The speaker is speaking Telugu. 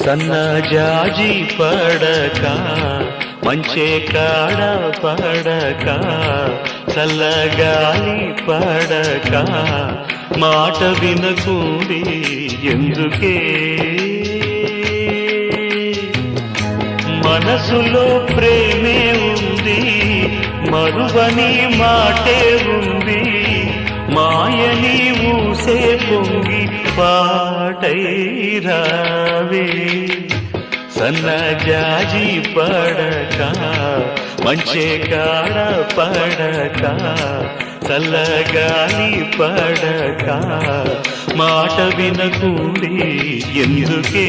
సన్నజాజి పడక మంచే కాడ పడక చల్లగాలి పడక మాట వినకూడి ఎందుకే మనసులో ప్రేమే ఉంది మరువని మాటే ఉంది మాయని ఊసే పొంగి పాటై రావే సన్నజాజి పడక మంచే కాడ పడక చల్లగాలి పడక మాట వినకూడి ఎందుకే